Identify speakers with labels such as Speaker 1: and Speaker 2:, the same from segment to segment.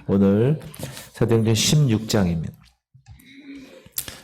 Speaker 1: 오늘 사도행전 16장입니다.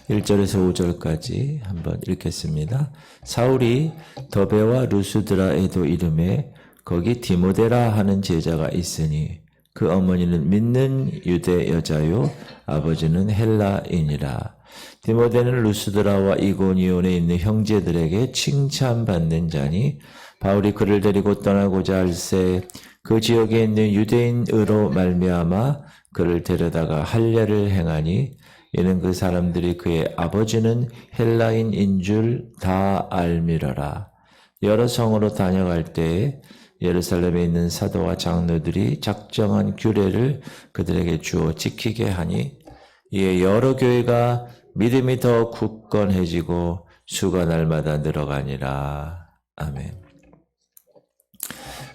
Speaker 1: 1절에서 5절까지 한번 읽겠습니다. 사울이 더베와 루스드라에도 이름에 거기 디모데라 하는 제자가 있으니 그 어머니는 믿는 유대 여자요 아버지는 헬라인이라. 디모데는 루스드라와 이고니온에 있는 형제들에게 칭찬받는 자니 바울이 그를 데리고 떠나고자 할새 그 지역에 있는 유대인으로 말미암아 그를 데려다가 할례를 행하니 이는 그 사람들이 그의 아버지는 헬라인인 줄 다 알미러라. 여러 성으로 다녀갈 때에 예루살렘에 있는 사도와 장로들이 작정한 규례를 그들에게 주어 지키게 하니 이에 여러 교회가 믿음이 더 굳건해지고 수가 날마다 늘어가니라. 아멘.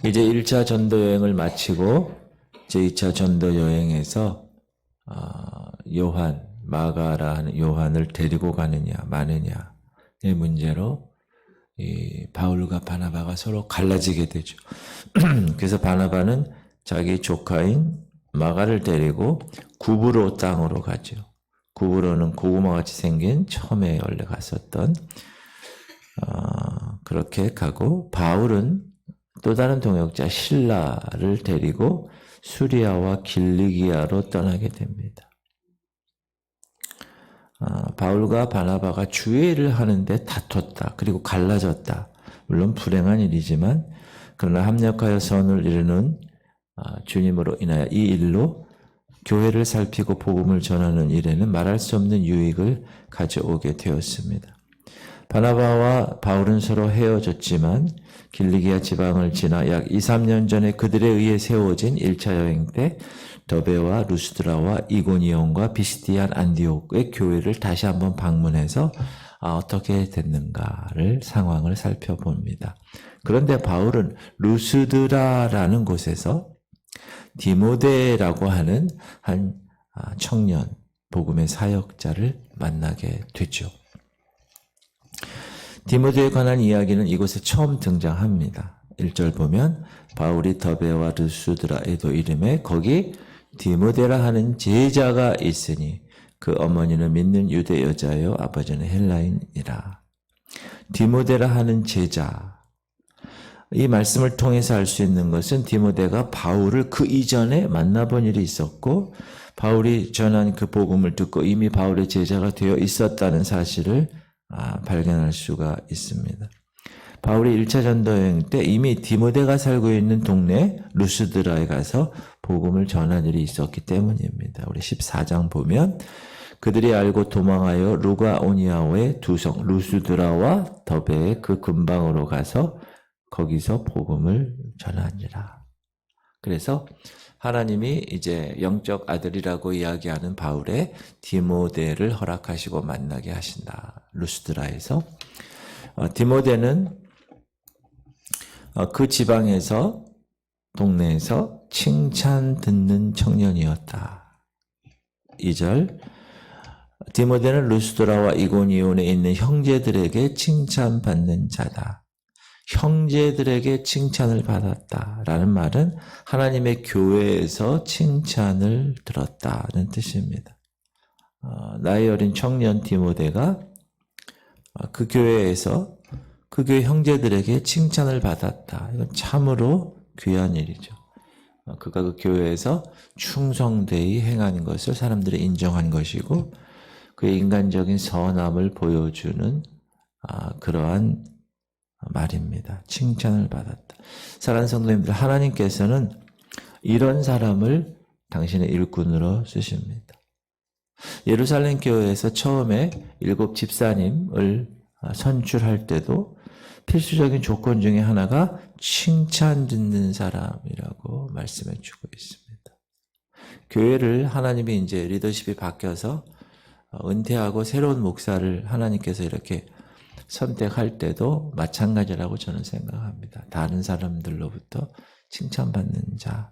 Speaker 1: 이제 1차 전도 여행을 마치고 제2차 전도 여행에서 마가라 하는 요한을 데리고 가느냐 마느냐의 문제로 이 바울과 바나바가 서로 갈라지게 되죠. 그래서 바나바는 자기 조카인 마가를 데리고 구브로 땅으로 가죠. 구브로는 고구마같이 생긴 처음에 원래 갔었던 그렇게 가고 바울은 또 다른 동역자 실라를 데리고 수리아와 길리기아로 떠나게 됩니다. 바울과 바나바가 주의를 하는데 다퉜다. 그리고 갈라졌다. 물론 불행한 일이지만 그러나 합력하여 선을 이루는 주님으로 인하여 이 일로 교회를 살피고 복음을 전하는 일에는 말할 수 없는 유익을 가져오게 되었습니다. 바나바와 바울은 서로 헤어졌지만 길리기아 지방을 지나 약 2, 3년 전에 그들에 의해 세워진 1차 여행 때 더베와 루스드라와 이고니온과 비시디안 안디옥의 교회를 다시 한번 방문해서 어떻게 됐는가를 상황을 살펴봅니다. 그런데 바울은 루스드라라는 곳에서 디모데라고 하는 한 청년 복음의 사역자를 만나게 되죠. 디모데에 관한 이야기는 이곳에 처음 등장합니다. 1절 보면 바울이 더베와 루스드라에도 이름에 거기 디모데라 하는 제자가 있으니 그 어머니는 믿는 유대 여자요 아버지는 헬라인이라. 디모데라 하는 제자. 이 말씀을 통해서 알 수 있는 것은 디모데가 바울을 그 이전에 만나본 일이 있었고 바울이 전한 그 복음을 듣고 이미 바울의 제자가 되어 있었다는 사실을 발견할 수가 있습니다. 바울이 1차 전도 여행 때 이미 디모데가 살고 있는 동네 루스드라에 가서 복음을 전한 일이 있었기 때문입니다. 우리 14장 보면 그들이 알고 도망하여 루가오니아의 두 성 루스드라와 더베의 그 근방으로 가서 거기서 복음을 전하니라. 그래서 하나님이 이제 영적 아들이라고 이야기하는 바울의 디모데를 허락하시고 만나게 하신다. 루스드라에서 디모데는 그 지방에서 동네에서 칭찬 듣는 청년이었다. 2절 디모데는 루스드라와 이고니온에 있는 형제들에게 칭찬받는 자다. 형제들에게 칭찬을 받았다라는 말은 하나님의 교회에서 칭찬을 들었다는 뜻입니다. 나이 어린 청년 디모데가 그 교회에서 그 교회 형제들에게 칭찬을 받았다. 이건 참으로 귀한 일이죠. 그가 그 교회에서 충성되이 행하는 것을 사람들이 인정한 것이고 그의 인간적인 선함을 보여주는 그러한 말입니다. 칭찬을 받았다. 사랑하는 성도님들, 하나님께서는 이런 사람을 당신의 일꾼으로 쓰십니다. 예루살렘 교회에서 처음에 7 집사님을 선출할 때도 필수적인 조건 중에 하나가 칭찬 듣는 사람이라고 말씀해 주고 있습니다. 교회를 하나님이 이제 리더십이 바뀌어서 은퇴하고 새로운 목사를 하나님께서 이렇게 선택할 때도 마찬가지라고 저는 생각합니다. 다른 사람들로부터 칭찬받는 자.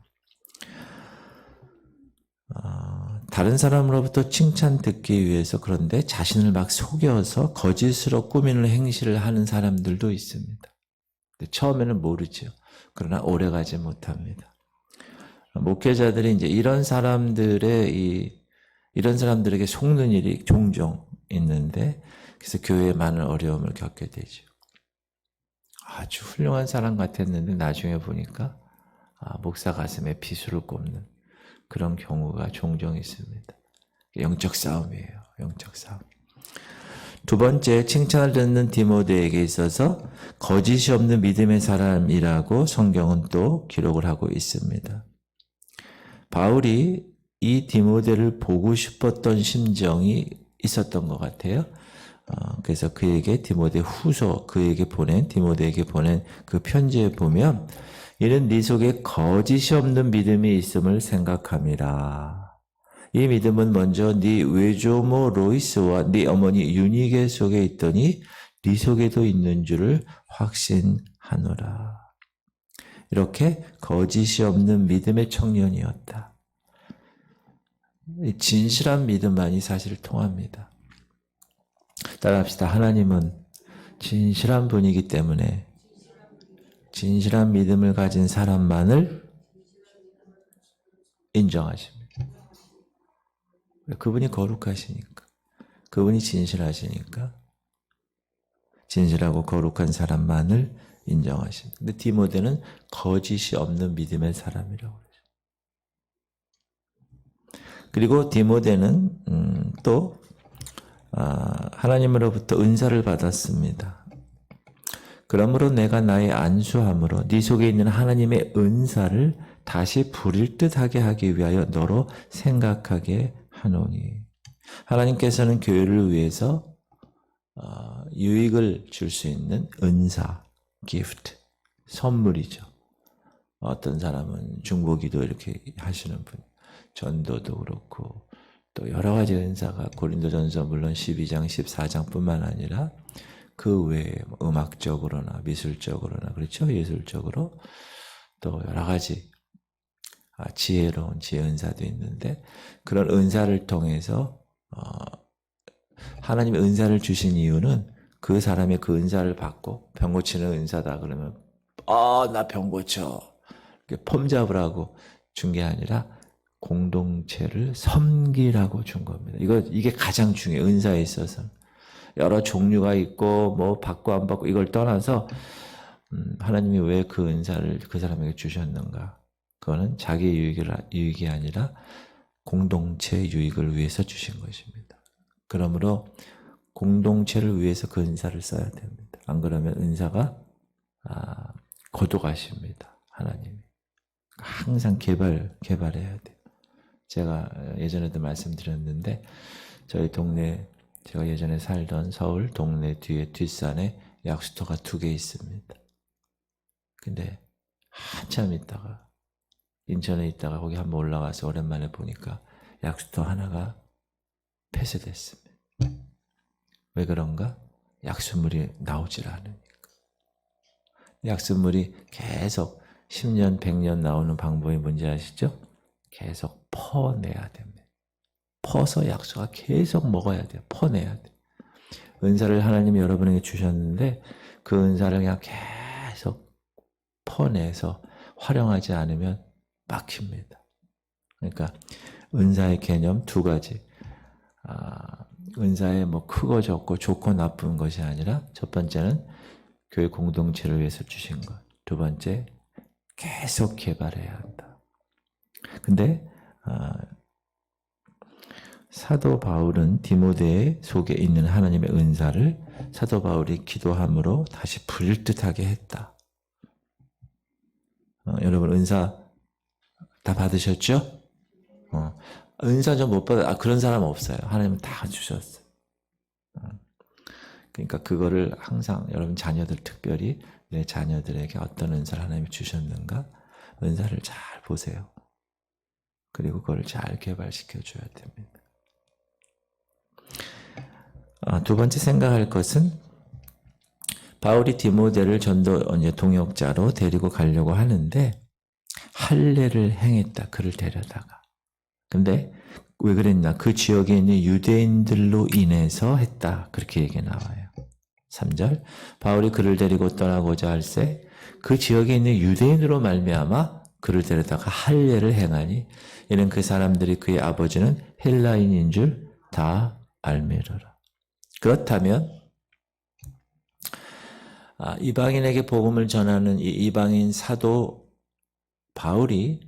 Speaker 1: 다른 사람으로부터 칭찬 듣기 위해서 그런데 자신을 막 속여서 거짓으로 꾸미는 행실을 하는 사람들도 있습니다. 처음에는 모르죠. 그러나 오래가지 못합니다. 목회자들이 이제 이런 사람들에게 속는 일이 종종 있는데, 그래서 교회에 많은 어려움을 겪게 되죠. 아주 훌륭한 사람 같았는데 나중에 보니까 목사 가슴에 비수를 꼽는 그런 경우가 종종 있습니다. 영적 싸움이에요. 영적 싸움. 두 번째, 칭찬을 듣는 디모데에게 있어서 거짓이 없는 믿음의 사람이라고 성경은 또 기록을 하고 있습니다. 바울이 이 디모데를 보고 싶었던 심정이 있었던 것 같아요. 그래서 그에게 디모데에게 보낸 그 편지에 보면, 이는 네 속에 거짓이 없는 믿음이 있음을 생각함이라. 이 믿음은 먼저 네 외조모 로이스와 네 어머니 유니게 속에 있더니 네 속에도 있는 줄을 확신하노라. 이렇게 거짓이 없는 믿음의 청년이었다. 진실한 믿음만이 사실 통합니다. 따라합시다. 하나님은 진실한 분이기 때문에 진실한 믿음을 가진 사람만을 인정하십니다. 그분이 거룩하시니까, 그분이 진실하시니까 진실하고 거룩한 사람만을 인정하십니다. 근데 디모데는 거짓이 없는 믿음의 사람이라고 그러죠. 그리고 디모데는 또 하나님으로부터 은사를 받았습니다. 그러므로 내가 나의 안수함으로 네 속에 있는 하나님의 은사를 다시 부릴 듯하게 하기 위하여 너로 생각하게 하노니. 하나님께서는 교회를 위해서 유익을 줄 수 있는 은사, gift, 선물이죠. 어떤 사람은 중보기도 이렇게 하시는 분, 전도도 그렇고 또 여러 가지 은사가 고린도전서 물론 12장, 14장뿐만 아니라 그 외에 음악적으로나 미술적으로나 그렇죠? 예술적으로 또 여러 가지 지혜로운 지혜 은사도 있는데, 그런 은사를 통해서 하나님의 은사를 주신 이유는 그 사람의 그 은사를 받고 병 고치는 은사다 그러면 나 병 고쳐 폼 잡으라고 준 게 아니라 공동체를 섬기라고 준 겁니다. 이게 가장 중요해요. 은사에 있어서 여러 종류가 있고 뭐 받고 안 받고 이걸 떠나서 하나님이 왜 그 은사를 그 사람에게 주셨는가? 그거는 자기 유익이 아니라 공동체 유익을 위해서 주신 것입니다. 그러므로 공동체를 위해서 그 은사를 써야 됩니다. 안 그러면 은사가 고독하십니다. 하나님이. 항상 개발해야 돼요. 제가 예전에도 말씀드렸는데 저희 동네, 제가 예전에 살던 서울 동네 뒤에 뒷산에 약수터가 2개 있습니다. 근데 한참 있다가 인천에 있다가 거기 한번 올라가서 오랜만에 보니까 약수터 하나가 폐쇄됐습니다. 왜 그런가? 약수물이 나오질 않으니까. 약수물이 계속 10년, 100년 나오는 방법이 뭔지 아시죠? 계속 퍼내야 됩니다. 퍼서 약수가 계속 먹어야 돼요. 퍼내야 돼요. 은사를 하나님이 여러분에게 주셨는데 그 은사를 그냥 계속 퍼내서 활용하지 않으면 막힙니다. 그러니까 은사의 개념 2가지. 은사의 뭐 크고 적고 좋고 나쁜 것이 아니라 첫 번째는 교회 공동체를 위해서 주신 것. 2번째, 계속 개발해야 한다. 근데 사도 바울은 디모데 속에 있는 하나님의 은사를 사도 바울이 기도함으로 다시 부릴 듯하게 했다. 여러분 은사 다 받으셨죠? 은사 좀 못 받아 그런 사람 없어요. 하나님은 다 주셨어요. 그러니까 그거를 항상 여러분 자녀들 특별히 내 자녀들에게 어떤 은사를 하나님이 주셨는가 은사를 잘 보세요. 그리고 그걸 잘 개발시켜 줘야 됩니다. 2번째 생각할 것은 바울이 디모데를 전도 동역자로 데리고 가려고 하는데 할례를 행했다. 그를 데려다가. 근데 왜 그랬나? 그 지역에 있는 유대인들로 인해서 했다. 그렇게 얘기 나와요. 3절 바울이 그를 데리고 떠나고자 할세 그 지역에 있는 유대인으로 말미암아 그를 데려다가 할례를 행하니 이는 그 사람들이 그의 아버지는 헬라인인 줄 다 알미르라. 그렇다면 이방인에게 복음을 전하는 이 이방인 사도 바울이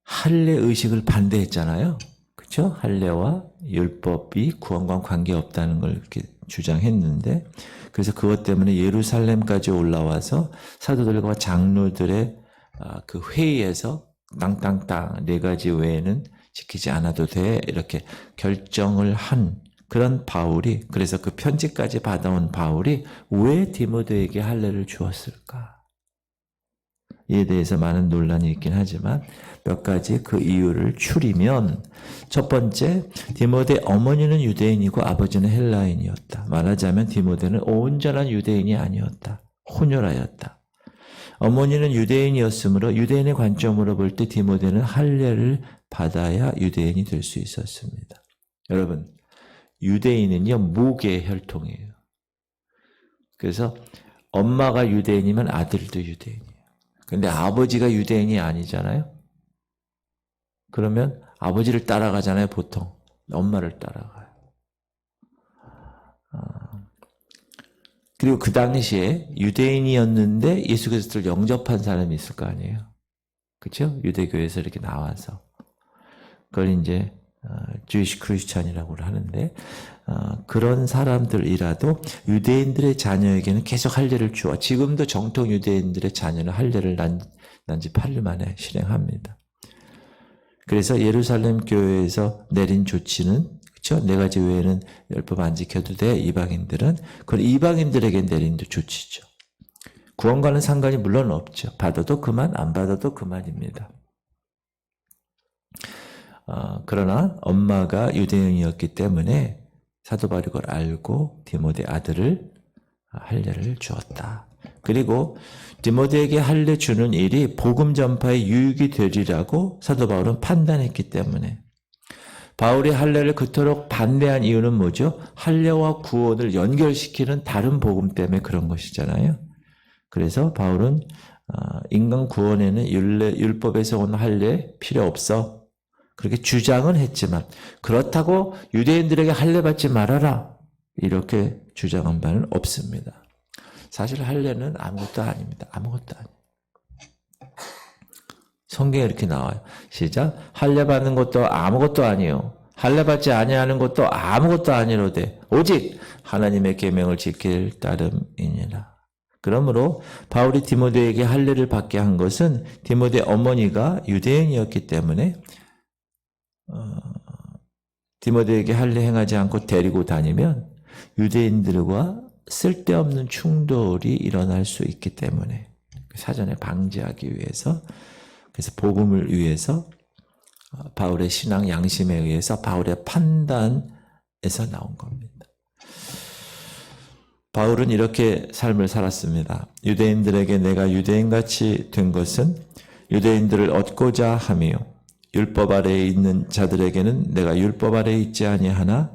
Speaker 1: 할례 의식을 반대했잖아요. 그렇죠? 할례와 율법이 구원과 관계없다는 걸 이렇게 주장했는데, 그래서 그것 때문에 예루살렘까지 올라와서 사도들과 장로들의 그 회의에서 땅땅땅 4가지 외에는 지키지 않아도 돼 이렇게 결정을 한 그런 바울이, 그래서 그 편지까지 받아온 바울이 왜 디모데에게 할례를 주었을까? 이에 대해서 많은 논란이 있긴 하지만 몇 가지 그 이유를 추리면, 첫 번째, 디모데 어머니는 유대인이고 아버지는 헬라인이었다. 말하자면 디모데는 온전한 유대인이 아니었다. 혼혈하였다. 어머니는 유대인이었으므로 유대인의 관점으로 볼 때 디모데는 할례를 받아야 유대인이 될 수 있었습니다. 여러분, 유대인은요 무계 혈통이에요. 그래서 엄마가 유대인이면 아들도 유대인이에요. 근데 아버지가 유대인이 아니잖아요. 그러면 아버지를 따라가잖아요. 보통 엄마를 따라가요. 그리고 그 당시에 유대인이었는데 예수 그리스도를 영접한 사람이 있을 거 아니에요. 그렇죠? 유대교에서 이렇게 나와서 그걸 이제 주이시 크리스찬이라고 하는데, 그런 사람들이라도 유대인들의 자녀에게는 계속 할례를 주어 지금도 정통 유대인들의 자녀는 할례를 난 지 8일 만에 실행합니다. 그래서 예루살렘 교회에서 내린 조치는, 그렇죠? 4가지 외에는 율법 안 지켜도 돼. 이방인들은 그건 이방인들에게 내린 조치죠. 구원과는 상관이 물론 없죠. 받아도 그만, 안 받아도 그만입니다. 그러나 엄마가 유대인이었기 때문에 사도 바울이 그걸 알고 디모데 아들을 할례를 주었다. 그리고 디모데에게 할례 주는 일이 복음 전파에 유익이 되리라고 사도 바울은 판단했기 때문에, 바울이 할례를 그토록 반대한 이유는 뭐죠? 할례와 구원을 연결시키는 다른 복음 때문에 그런 것이잖아요. 그래서 바울은 인간 구원에는 율법에서 온 할례 필요 없어. 그렇게 주장은 했지만 그렇다고 유대인들에게 할례 받지 말아라 이렇게 주장한 바는 없습니다. 사실 할례는 아무것도 아닙니다. 아무것도 아니에요. 성경에 이렇게 나와요. 시작. 할례 받는 것도 아무것도 아니요. 할례 받지 아니하는 것도 아무것도 아니로되 오직 하나님의 계명을 지킬 따름이니라. 그러므로 바울이 디모데에게 할례를 받게 한 것은 디모데 어머니가 유대인이었기 때문에 디모데에게 할례 행하지 않고 데리고 다니면 유대인들과 쓸데없는 충돌이 일어날 수 있기 때문에 사전에 방지하기 위해서, 그래서 복음을 위해서 바울의 신앙 양심에 의해서 바울의 판단에서 나온 겁니다. 바울은 이렇게 삶을 살았습니다. 유대인들에게 내가 유대인같이 된 것은 유대인들을 얻고자 함이요 율법 아래에 있는 자들에게는 내가 율법 아래에 있지 아니하나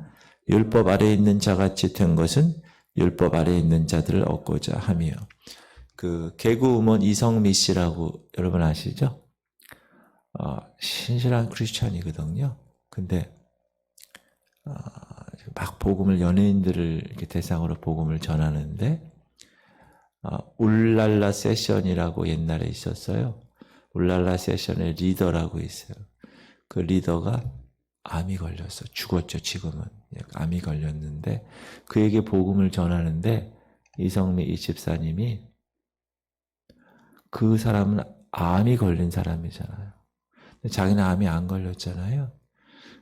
Speaker 1: 율법 아래에 있는 자같이 된 것은 율법 아래에 있는 자들을 얻고자 함이요. 그 개그우먼 이성미 씨라고 여러분 아시죠? 신실한 크리스찬이거든요. 근데 막 복음을, 연예인들을 이렇게 대상으로 복음을 전하는데 울랄라 세션이라고 옛날에 있었어요. 울랄라 세션의 리더라고 있어요. 그 리더가 암이 걸려서 죽었죠. 지금은 암이 걸렸는데 그에게 복음을 전하는데 이성미 이 집사님이, 그 사람은 암이 걸린 사람이잖아요. 자기는 암이 안 걸렸잖아요.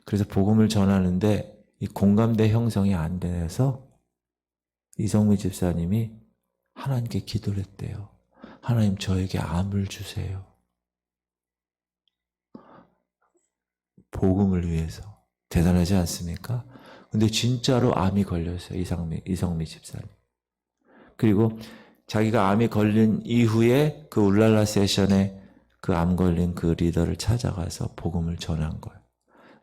Speaker 1: 그래서 복음을 전하는데 이 공감대 형성이 안 돼서 이성미 집사님이 하나님께 기도를 했대요. 하나님 저에게 암을 주세요. 복음을 위해서. 대단하지 않습니까? 근데 진짜로 암이 걸렸어요. 이성미 집사님. 그리고 자기가 암이 걸린 이후에 그 울랄라 세션에 그 암 걸린 그 리더를 찾아가서 복음을 전한 거예요.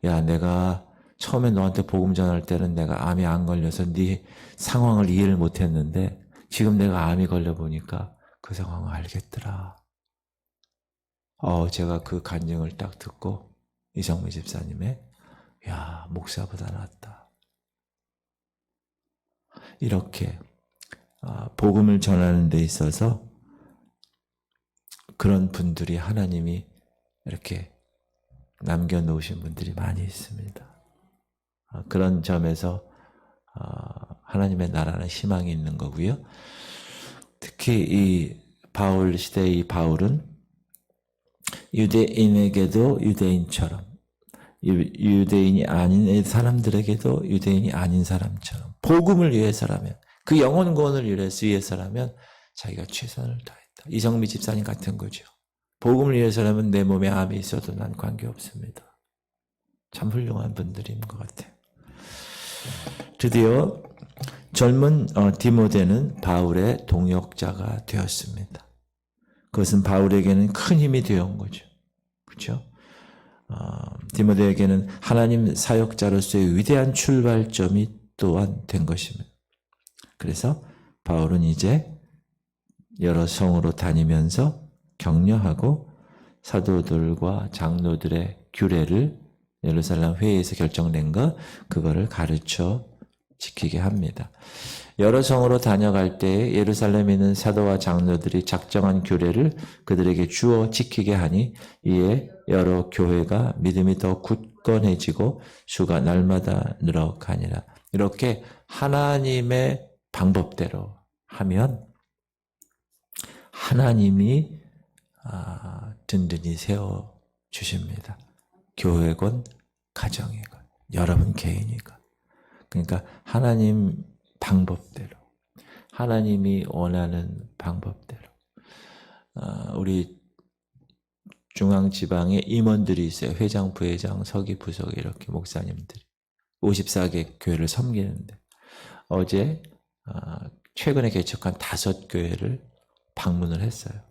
Speaker 1: 야, 내가 처음에 너한테 복음 전할 때는 내가 암이 안 걸려서 네 상황을 이해를 못했는데 지금 내가 암이 걸려보니까 그 상황을 알겠더라. 제가 그 간증을 딱 듣고 이성미 집사님의 야, 목사보다 낫다. 이렇게 복음을 전하는 데 있어서 그런 분들이 하나님이 이렇게 남겨놓으신 분들이 많이 있습니다. 그런 점에서 하나님의 나라는 희망이 있는 거고요. 특히 이 바울 시대의 이 바울은 유대인에게도 유대인처럼, 유대인이 아닌 사람들에게도 유대인이 아닌 사람처럼, 복음을 위해서라면, 그 영혼 구원을 위해서라면 자기가 최선을 다했다. 이성미 집사님 같은 거죠. 복음을 위해서라면 내 몸에 암이 있어도 난 관계없습니다. 참 훌륭한 분들인 것 같아요. 드디어 젊은 디모데는 바울의 동역자가 되었습니다. 그것은 바울에게는 큰 힘이 되어온 거죠. 그렇죠? 디모데에게는 하나님 사역자로서의 위대한 출발점이 또한 된 것입니다. 그래서 바울은 이제 여러 성으로 다니면서 격려하고 사도들과 장로들의 규례를 예루살렘 회의에서 결정된 그거를 가르쳐 지키게 합니다. 여러 성으로 다녀갈 때 예루살렘에 있는 사도와 장로들이 작정한 규례를 그들에게 주어 지키게 하니 이에 여러 교회가 믿음이 더 굳건해지고 수가 날마다 늘어가니라. 이렇게 하나님의 방법대로 하면 하나님이 든든히 세워주십니다. 교회건 가정이건 여러분 개인이건. 그러니까 하나님 방법대로, 하나님이 원하는 방법대로. 우리 중앙지방에 임원들이 있어요. 회장, 부회장, 서기, 부서기 이렇게 목사님들이 54개 교회를 섬기는데 어제 최근에 개척한 5교회를 방문을 했어요.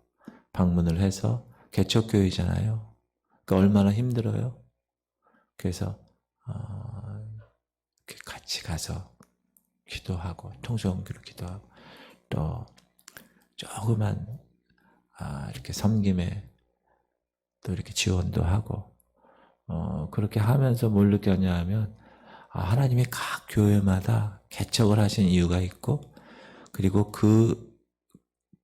Speaker 1: 방문을 해서 개척교회잖아요. 그러니까 얼마나 힘들어요. 그래서 같이 가서 기도하고 통성기로 기도하고 또 조그만 이렇게 섬김에 또 이렇게 지원도 하고 그렇게 하면서 뭘 느꼈냐 하면 하나님이 각 교회마다 개척을 하신 이유가 있고 그리고 그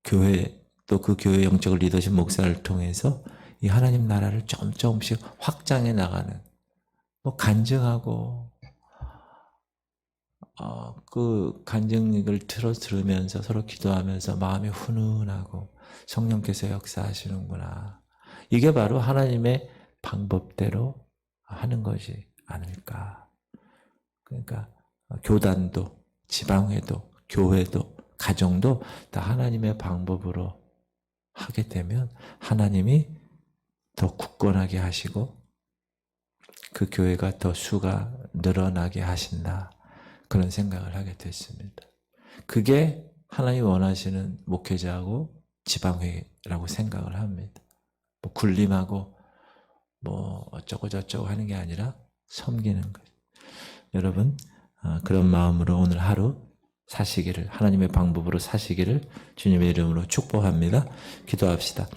Speaker 1: 교회 또 그 교회 영적 리더십 목사를 통해서 이 하나님 나라를 조금씩 확장해 나가는 뭐 간증하고 그 간증을 들으면서 서로 기도하면서 마음이 훈훈하고 성령께서 역사하시는구나. 이게 바로 하나님의 방법대로 하는 것이 아닐까. 그러니까 교단도 지방회도 교회도 가정도 다 하나님의 방법으로 하게 되면 하나님이 더 굳건하게 하시고 그 교회가 더 수가 늘어나게 하신다. 그런 생각을 하게 됐습니다. 그게 하나님이 원하시는 목회자하고 지방회라고 생각을 합니다. 뭐 군림하고 뭐 어쩌고 저쩌고 하는 게 아니라 섬기는 거예요. 여러분 그런 마음으로 오늘 하루 사시기를 하나님의 방법으로 사시기를 주님의 이름으로 축복합니다. 기도합시다.